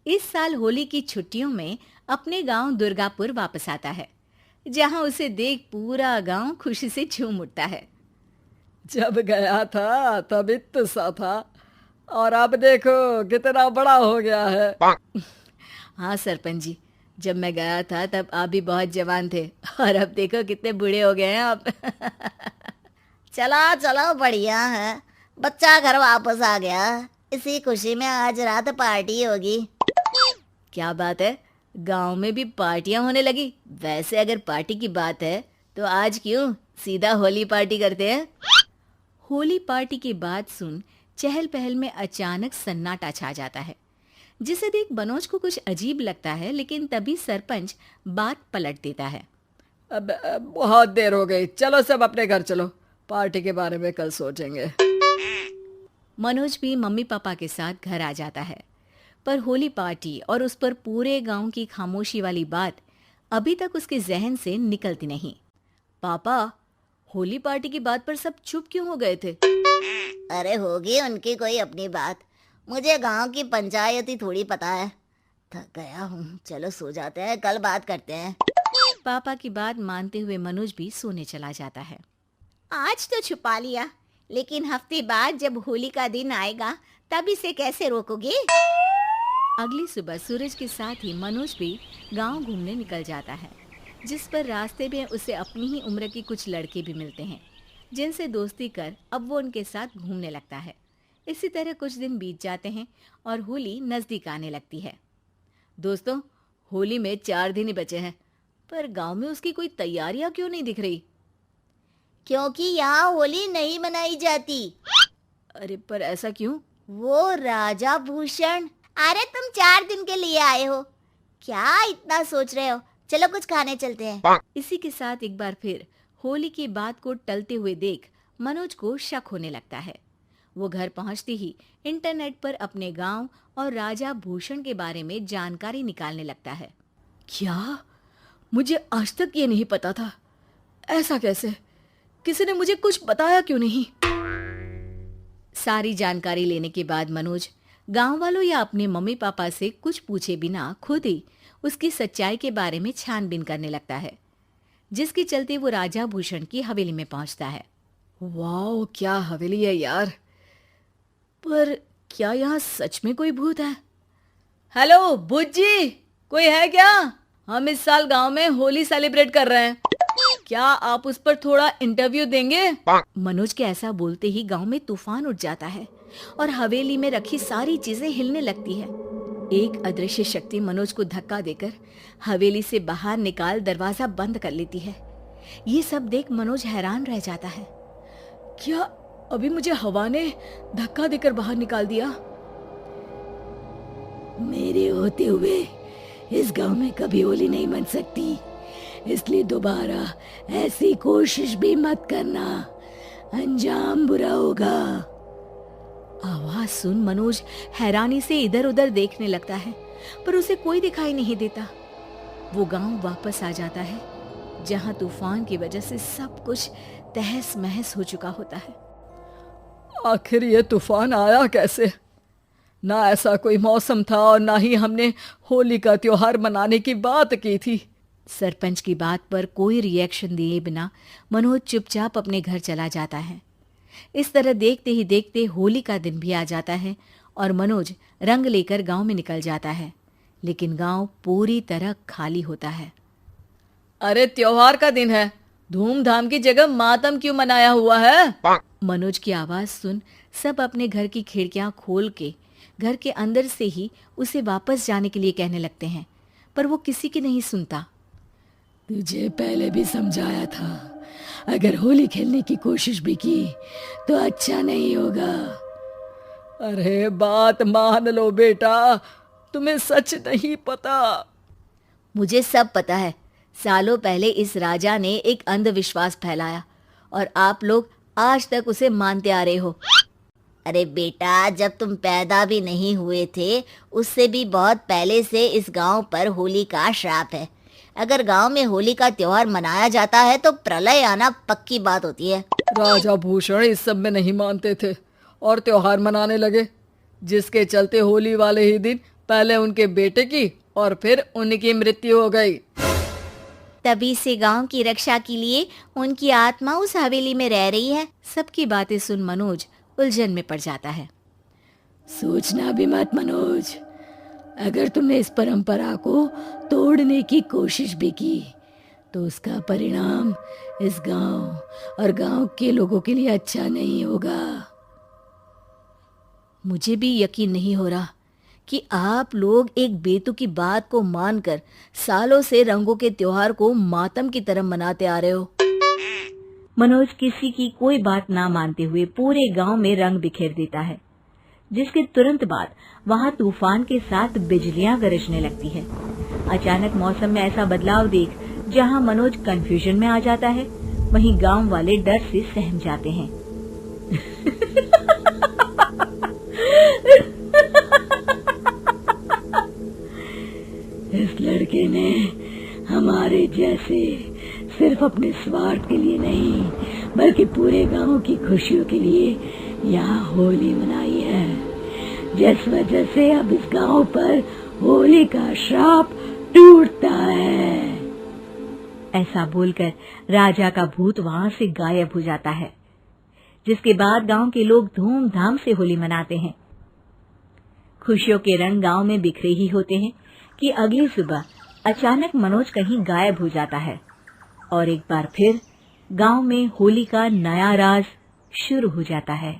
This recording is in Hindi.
इस साल होली की छुट्टियों में अपने गांव दुर्गापुर वापस आता है, जहां उसे देख पूरा गांव खुशी से झूम उठता है। जब गया था तब इतना सा था और अब देखो कितना बड़ा हो गया है। हाँ सरपंच जी, जब मैं गया था तब आप भी बहुत जवान थे और अब देखो कितने बूढ़े हो गए हैं आप। चलो चलो बढ़िया है। बच्चा घर वापस आ गया। इसी खुशी में आज रात पार्टी होगी। क्या बात है, गांव में भी पार्टियां होने लगी। वैसे अगर पार्टी की बात है तो आज क्यों सीधा होली पार्टी करते हैं। होली पार्टी की बात सुन चहल पहल में अचानक सन्नाटा छा जाता है, जिसे देख मनोज को कुछ अजीब लगता है। लेकिन तभी सरपंच बात पलट देता है। अब बहुत देर हो गई, चलो सब अपने घर चलो, पार्टी के बारे में कल सोचेंगे। मनोज भी मम्मी पापा के साथ घर आ जाता है, पर होली पार्टी और उस पर पूरे गांव की खामोशी वाली बात अभी तक उसके जहन से निकलती नहीं। पापा, होली पार्टी की बात पर सब चुप क्यों हो गए थे? अरे होगी उनकी कोई अपनी बात। मुझे गांव की पंचायत ही थोड़ी पता है। थक गया हूँ, चलो सो जाते हैं, कल बात करते हैं। पापा की बात मानते हुए मनोज भी सोने चला जाता है। आज तो छुपा लिया, लेकिन हफ्ते बाद जब होली का दिन आएगा तब इसे कैसे रोकोगे? अगली सुबह सूरज के साथ ही मनोज भी गांव घूमने निकल जाता है, जिस पर रास्ते में उसे अपनी ही उम्र के कुछ लड़के भी मिलते हैं, जिनसे दोस्ती कर अब वो उनके साथ घूमने लगता है। इसी तरह कुछ दिन बीत जाते हैं और होली नजदीक आने लगती है। दोस्तों, होली में 4 दिन ही बचे हैं, पर गांव में उसकी कोई तैयारियां क्यों नहीं दिख रही? क्योंकि यहाँ होली नहीं मनाई जाती। अरे पर ऐसा क्यों? वो राजा भूषण। अरे तुम 4 दिन के लिए आए हो, क्या इतना सोच रहे हो? चलो कुछ खाने चलते हैं। इसी के साथ एक बार फिर होली की बात को टलते हुए देख मनोज को शक होने लगता है। वो घर पहुंचते ही इंटरनेट पर अपने गांव और राजा भूषण के बारे में जानकारी निकालने लगता है। क्या? मुझे आज तक ये नहीं पता था। ऐसा कैसे? किसी ने मुझे कुछ बताया क्यों नहीं? सारी जानकारी लेने के बाद मनोज गांव वालों या अपने मम्मी पापा से कुछ पूछे बिना खुद ही उसकी सच्चाई के बारे में छानबीन करने लगता है, जिसके चलते वो राजा भूषण की हवेली में पहुंचता है। वाह, क्या हवेली है यार। पर क्या यहाँ सच में कोई भूत है? हेलो भूत जी, कोई है क्या? हम इस साल गांव में होली सेलिब्रेट कर रहे हैं, क्या आप उस पर थोड़ा इंटरव्यू देंगे? मनोज के ऐसा बोलते ही गांव में तूफान उठ जाता है और हवेली में रखी सारी चीजें हिलने लगती है। एक अदृश्य शक्ति मनोज को धक्का देकर हवेली से बाहर निकाल दरवाजा बंद कर लेती है। ये सब देख मनोज हैरान रह जाता है। क्या अभी मुझे हवा ने धक्का देकर बाहर निकाल दिया? मेरे होते हुए इस गांव में कभी होली नहीं मन सकती, इसलिए दोबारा ऐसी कोशिश भी मत करना, अंजाम बुरा होगा। आवाज सुन मनोज हैरानी से इधर उधर देखने लगता है, पर उसे कोई दिखाई नहीं देता। वो गांव वापस आ जाता है, जहां तूफान की वजह से सब कुछ तहस महस हो चुका होता है। आखिर ये तूफान आया कैसे? ना ऐसा कोई मौसम था और ना ही हमने होली का त्योहार मनाने की बात की थी। सरपंच की बात पर कोई रिएक्शन दिए बिना मनोज चुपचाप अपने घर चला जाता है। इस तरह देखते ही देखते होली का दिन भी आ जाता है और मनोज रंग लेकर गांव में निकल जाता है, लेकिन गांव पूरी तरह खाली होता है। अरे त्योहार का दिन है, धूमधाम की जगह मातम क्यों मनाया हुआ है? मनोज की आवाज सुन सब अपने घर की खिड़कियां खोल के घर के अंदर से ही उसे वापस जाने के लिए कहने लगते हैं, पर वो किसी की नहीं सुनता। तुझे पहले भी समझाया था, अगर होली खेलने की कोशिश भी की तो अच्छा नहीं होगा। अरे बात मान लो बेटा, तुम्हें सच नहीं पता। मुझे सब पता है। सालों पहले इस राजा ने एक अंधविश्वास फैलाया और आप लोग आज तक उसे मानते आ रहे हो। अरे बेटा, जब तुम पैदा भी नहीं हुए थे उससे भी बहुत पहले से इस गांव पर होली का श्राप है। अगर गांव में होली का त्योहार मनाया जाता है तो प्रलय आना पक्की बात होती है। राजा भूषण इस सब में नहीं मानते थे और त्योहार मनाने लगे, जिसके चलते होली वाले ही दिन पहले उनके बेटे की और फिर उनकी मृत्यु हो गई। तभी से गांव की रक्षा के लिए उनकी आत्मा उस हवेली में रह रही है। सबकी बातें सुन मनोज उलझन में पड़ जाता है। सोचना भी मत मनोज, अगर तुमने इस परंपरा को तोड़ने की कोशिश भी की तो उसका परिणाम इस गांव और गांव के लोगों के लिए अच्छा नहीं होगा। मुझे भी यकीन नहीं हो रहा कि आप लोग एक बेतुकी बात को मानकर सालों से रंगों के त्योहार को मातम की तरह मनाते आ रहे हो। मनोज किसी की कोई बात ना मानते हुए पूरे गांव में रंग बिखेर देता है, जिसके तुरंत बाद वहां तूफान के साथ बिजलियां गरजने लगती है। अचानक मौसम में ऐसा बदलाव देख जहां मनोज कंफ्यूजन में आ जाता है, वहीं गांव वाले डर से सहम जाते हैं। इस लड़के ने हमारे जैसे सिर्फ अपने स्वार्थ के लिए नहीं बल्कि पूरे गांव की खुशियों के लिए यहाँ होली मनाई है, जिस वजह से अब इस गांव पर होली का श्राप टूटता है। ऐसा बोलकर राजा का भूत वहां से गायब हो जाता है, जिसके बाद गांव के लोग धूमधाम से होली मनाते हैं। खुशियों के रंग गांव में बिखरे ही होते हैं कि अगली सुबह अचानक मनोज कहीं गायब हो जाता है और एक बार फिर गांव में होली का नया राज शुरू हो जाता है।